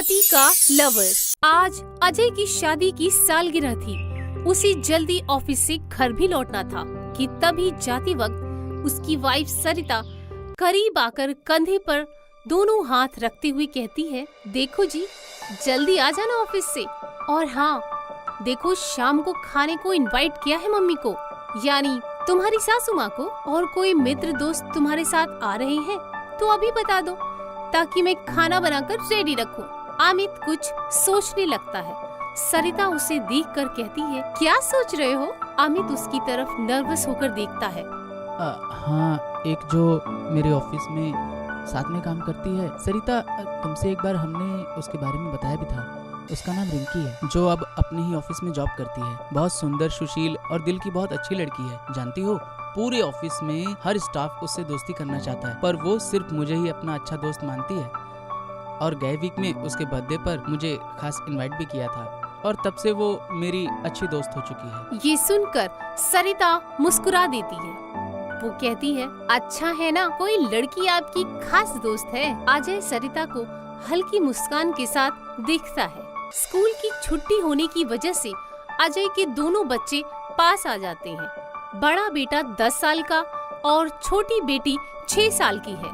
पति का लवर। आज अजय की शादी की सालगिरह थी। उसे जल्दी ऑफिस से घर भी लौटना था कि तभी जाते वक्त उसकी वाइफ सरिता करीब आकर कंधे पर दोनों हाथ रखते हुए कहती है, देखो जी, जल्दी आ जाना ऑफिस से। और हाँ, देखो शाम को खाने को इनवाइट किया है मम्मी को, यानी तुम्हारी सासू माँ को। और कोई मित्र दोस्त तुम्हारे साथ आ रहे हैं तो अभी बता दो, ताकि मैं खाना बनाकर रेडी रखूं। अमित कुछ सोचने लगता है। सरिता उसे देखकर कहती है, क्या सोच रहे हो? अमित उसकी तरफ नर्वस होकर देखता है। हाँ, एक जो मेरे ऑफिस में साथ में काम करती है सरिता, तुमसे एक बार हमने उसके बारे में बताया भी था। उसका नाम रिंकी है, जो अब अपने ही ऑफिस में जॉब करती है। बहुत सुंदर, सुशील और दिल की बहुत अच्छी लड़की है। जानती हो, पूरे ऑफिस में हर स्टाफ उससे दोस्ती करना चाहता है, पर वो सिर्फ मुझे ही अपना अच्छा दोस्त मानती है। और गए वीक में उसके बर्थडे पर मुझे खास इनवाइट भी किया था, और तब से वो मेरी अच्छी दोस्त हो चुकी है। ये सुनकर सरिता मुस्कुरा देती है। वो कहती है, अच्छा है ना, कोई लड़की आपकी खास दोस्त है। अजय सरिता को हल्की मुस्कान के साथ देखता है। स्कूल की छुट्टी होने की वजह से अजय के दोनों बच्चे पास आ जाते हैं। बड़ा बेटा 10 साल का और छोटी बेटी 6 साल की है।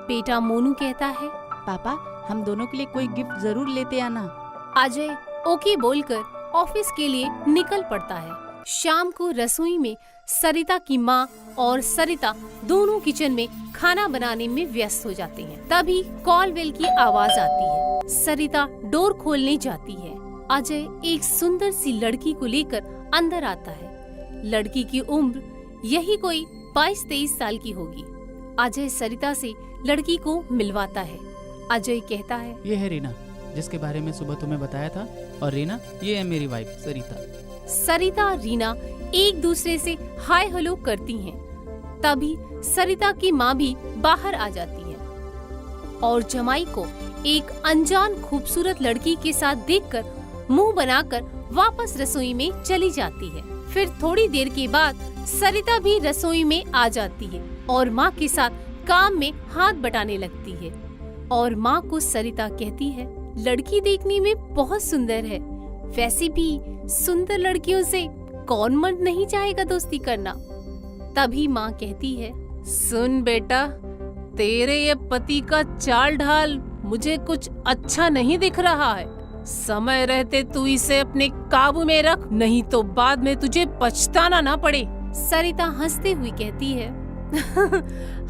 बेटा मोनू कहता है, पापा, हम दोनों के लिए कोई गिफ्ट जरूर लेते आना। अजय ओके बोलकर ऑफिस के लिए निकल पड़ता है। शाम को रसोई में सरिता की माँ और सरिता दोनों किचन में खाना बनाने में व्यस्त हो जाते हैं। तभी कॉल बेल की आवाज आती है। सरिता डोर खोलने जाती है। अजय एक सुंदर सी लड़की को लेकर अंदर आता है। लड़की की उम्र यही कोई 22-23 साल की होगी। अजय सरिता से लड़की को मिलवाता है। अजय कहता है, ये है रीना, जिसके बारे में सुबह तुम्हें बताया था। और रीना, ये है मेरी वाइफ सरिता। सरिता और रीना एक दूसरे से हाय हेलो करती हैं। तभी सरिता की माँ भी बाहर आ जाती है और जमाई को एक अनजान खूबसूरत लड़की के साथ देखकर मुंह बनाकर वापस रसोई में चली जाती है। फिर थोड़ी देर के बाद सरिता भी रसोई में आ जाती है और माँ के साथ काम में हाथ बटाने लगती है। और माँ को सरिता कहती है, लड़की देखने में बहुत सुंदर है, वैसे भी सुंदर लड़कियों से कौन मन नहीं चाहेगा दोस्ती करना। तभी माँ कहती है, सुन बेटा, तेरे ये पति का चाल ढाल मुझे कुछ अच्छा नहीं दिख रहा है। समय रहते तू इसे अपने काबू में रख, नहीं तो बाद में तुझे पछताना ना पड़े। सरिता हंसते हुए कहती है,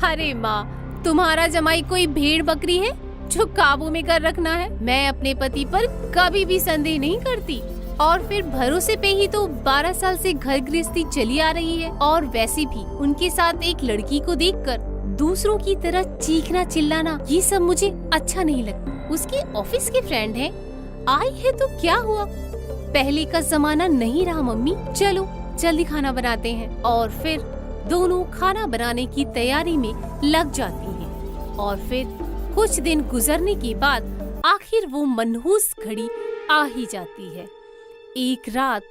अरे माँ, तुम्हारा जमाई कोई भेड़ बकरी है जो काबू में कर रखना है? मैं अपने पति पर कभी भी संदेह नहीं करती। और फिर भरोसे पे ही तो 12 साल से घर गृहस्थी चली आ रही है। और वैसे भी उनके साथ एक लड़की को देखकर दूसरों की तरह चीखना चिल्लाना, ये सब मुझे अच्छा नहीं लगता। उसके ऑफिस के फ्रेंड हैं, आई है तो क्या हुआ, पहले का जमाना नहीं रहा मम्मी। चलो जल्दी खाना बनाते हैं। और फिर दोनों खाना बनाने की तैयारी में लग जाती हैं। और फिर कुछ दिन गुजरने के बाद आखिर वो मनहूस घड़ी आ ही जाती है। एक रात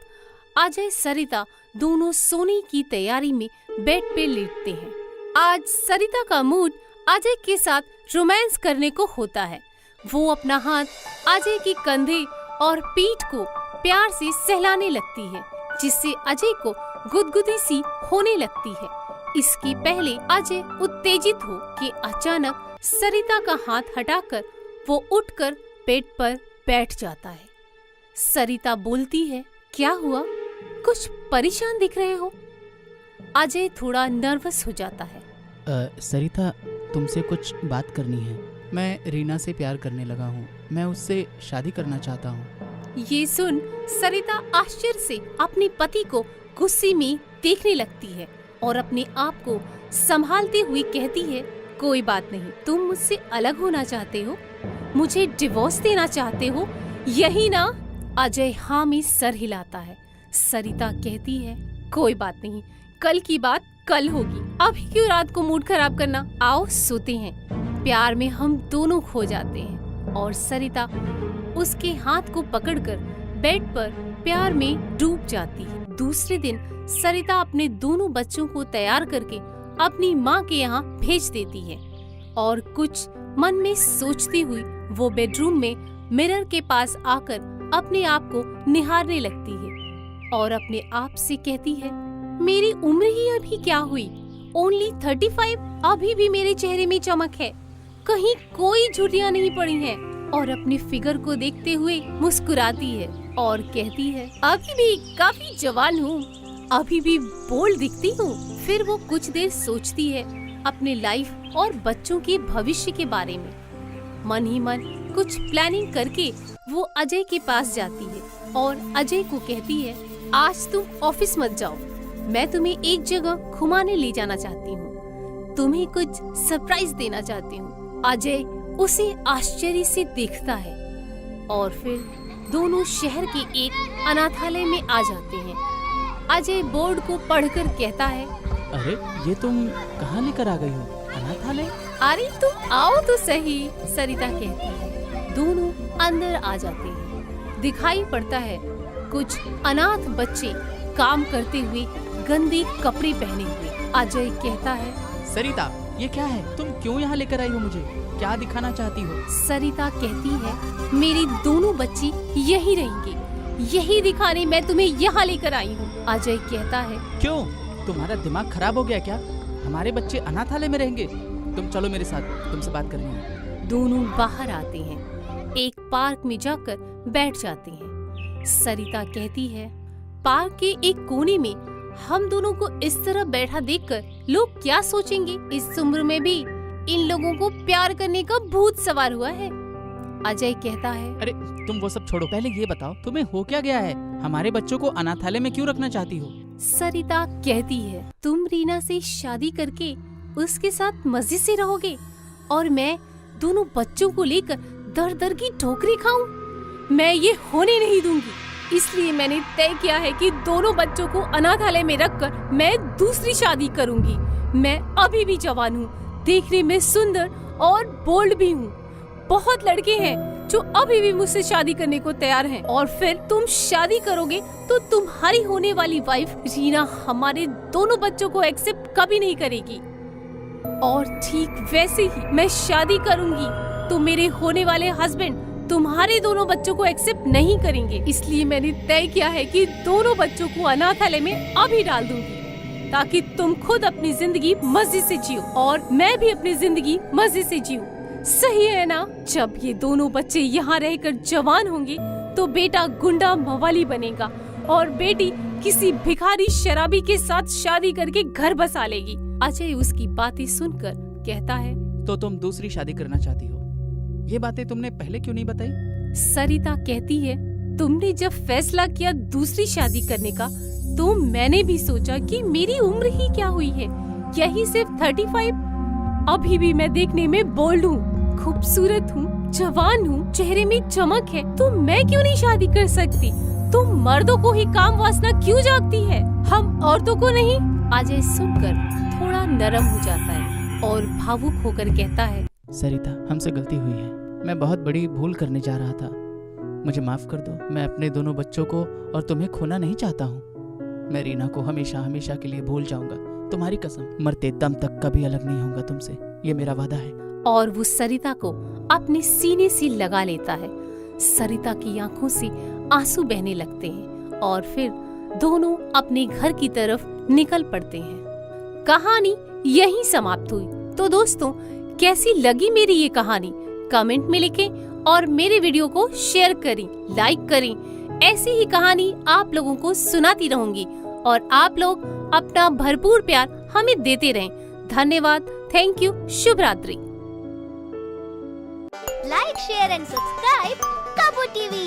अजय सरिता दोनों सोने की तैयारी में बेड पे लेटते हैं। आज सरिता का मूड अजय के साथ रोमांस करने को होता है। वो अपना हाथ अजय के कंधे और पीठ को प्यार से सहलाने लगती है, जिससे अजय को गुदगुदी सी होने लगती है। इसके पहले अजय उत्तेजित हो कि अचानक सरिता का हाथ हटाकर वो उठकर बेड पर बैठ जाता है। सरिता बोलती है, क्या हुआ, कुछ परेशान दिख रहे हो? अजय थोड़ा नर्वस हो जाता है। सरिता, तुमसे कुछ बात करनी है। मैं रीना से प्यार करने लगा हूँ। मैं उससे शादी करना चाहता हूँ। ये सुन सरिता आश्चर्य से अपने पति को गुस्से में देखने लगती है और अपने आप को संभालते हुए कहती है, कोई बात नहीं, तुम मुझसे अलग होना चाहते हो, मुझे डिवोर्स देना चाहते हो, यही ना? अजय हाँ में सर हिलाता है। सरिता कहती है, कोई बात नहीं, कल की बात कल होगी, अभी क्यों रात को मूड खराब करना, आओ सोते हैं। प्यार में हम दोनों खो जाते हैं। और सरिता उसके हाथ को पकड़कर बेड पर प्यार में डूब जाती है। दूसरे दिन सरिता अपने दोनों बच्चों को तैयार करके अपनी माँ के यहाँ भेज देती है और कुछ मन में सोचती हुई वो बेडरूम में मिरर के पास आकर अपने आप को निहारने लगती है और अपने आप से कहती है, मेरी उम्र ही अभी क्या हुई, ओनली 35। अभी भी मेरे चेहरे में चमक है, कहीं कोई झुर्रियां नहीं पड़ी हैं। और अपनी फिगर को देखते हुए मुस्कुराती है और कहती है, अभी भी काफी जवान हूँ, अभी भी बोल्ड दिखती हूँ। फिर वो कुछ देर सोचती है अपने लाइफ और बच्चों के भविष्य के बारे में। मन ही मन कुछ प्लानिंग करके वो अजय के पास जाती है और अजय को कहती है, आज तुम ऑफिस मत जाओ, मैं तुम्हें एक जगह घुमाने ले जाना चाहती हूँ, तुम्हें कुछ सरप्राइज देना चाहती हूँ। अजय उसे आश्चर्य से देखता है और फिर दोनों शहर के एक अनाथालय में आ जाते हैं। अजय बोर्ड को पढ़कर कहता है, अरे ये तुम कहाँ लेकर आ गई हो, अनाथालय? अरे तुम आओ तो सही, सरिता कहती है। दोनों अंदर आ जाते हैं। दिखाई पड़ता है कुछ अनाथ बच्चे काम करते हुए गंदे कपड़े पहने हुए। अजय कहता है, सरिता ये क्या है, तुम क्यों यहाँ लेकर आई हो, मुझे क्या दिखाना चाहती हो? सरिता कहती है, मेरी दोनों बच्ची यही रहेंगे, यही दिखाने मैं तुम्हें यहाँ लेकर आई हूँ। अजय कहता है, क्यों, तुम्हारा दिमाग खराब हो गया क्या? हमारे बच्चे अनाथालय में रहेंगे, तुम चलो मेरे साथ, तुमसे बात करनी है। दोनों बाहर आते हैं, एक पार्क में जाकर बैठ जाते हैं। सरिता कहती है, पार्क के एक कोने में हम दोनों को इस तरह बैठा देखकर लोग क्या सोचेंगे? इस उम्र में भी इन लोगों को प्यार करने का भूत सवार हुआ है। अजय कहता है, अरे तुम वो सब छोड़ो, पहले ये बताओ तुम्हें हो क्या गया है, हमारे बच्चों को अनाथालय में क्यों रखना चाहती हो? सरिता कहती है, तुम रीना से शादी करके उसके साथ मजे से रहोगे और मैं दोनों बच्चों को लेकर दर दर की ठोकरें खाऊं? मैं ये होने नहीं दूंगी। इसलिए मैंने तय किया है कि दोनों बच्चों को अनाथालय में रखकर मैं दूसरी शादी करूंगी। मैं अभी भी जवान हूँ, देखने में सुंदर और बोल्ड भी हूँ। बहुत लड़के हैं जो अभी भी मुझसे शादी करने को तैयार हैं और फिर तुम शादी करोगे तो तुम्हारी होने वाली वाइफ रीना हमारे दोनों बच्चों को एक्सेप्ट कभी नहीं करेगी। और ठीक वैसे ही मैं शादी करूंगी तो मेरे होने वाले हस्बैंड तुम्हारे दोनों बच्चों को एक्सेप्ट नहीं करेंगे। इसलिए मैंने तय किया है कि दोनों बच्चों को अनाथालय में अभी डाल दूंगी ताकि तुम खुद अपनी जिंदगी मजे से जियो और मैं भी अपनी जिंदगी मजे से जीऊं। सही है ना? जब ये दोनों बच्चे यहाँ रहकर जवान होंगे तो बेटा गुंडा मवाली बनेगा और बेटी किसी भिखारी शराबी के साथ शादी करके घर बसा लेगी। अजय उसकी बातें सुनकर कहता है, तो तुम दूसरी शादी करना चाहती हो, ये बातें तुमने पहले क्यों नहीं बताई? सरिता कहती है, तुमने जब फैसला किया दूसरी शादी करने का तो मैंने भी सोचा कि मेरी उम्र ही क्या हुई है, यही सिर्फ 35। अभी भी मैं देखने में बोल्ड हूँ, खूबसूरत हूँ, जवान हूँ, चेहरे में चमक है, तो मैं क्यों नहीं शादी कर सकती? तुम मर्दों को ही काम वासना क्यों जागती है, हम औरतों को नहीं? अजय सुनकर थोड़ा नरम हो जाता है और भावुक होकर कहता है, सरिता हमसे गलती हुई है, मैं बहुत बड़ी भूल करने जा रहा था, मुझे माफ कर दो। मैं अपने दोनों बच्चों को और तुम्हें खोना नहीं चाहता हूँ। मैं रीना को हमेशा हमेशा के लिए भूल जाऊंगा, तुम्हारी कसम, मरते दम तक कभी अलग नहीं होऊंगा तुमसे, ये मेरा वादा है। और वो सरिता को अपने सीने से लगा लेता है। सरिता की आंखों से आंसू बहने लगते हैं और फिर दोनों अपने घर की तरफ निकल पड़ते हैं। कहानी यहीं समाप्त हुई। तो दोस्तों, कैसी लगी मेरी ये कहानी कमेंट में लिखें और मेरे वीडियो को शेयर करें, लाइक करें। ऐसी ही कहानी आप लोगों को सुनाती रहूंगी और आप लोग अपना भरपूर प्यार हमें देते रहें। धन्यवाद, थैंक यू, शुभ रात्रि। Like, share and subscribe Tabu TV.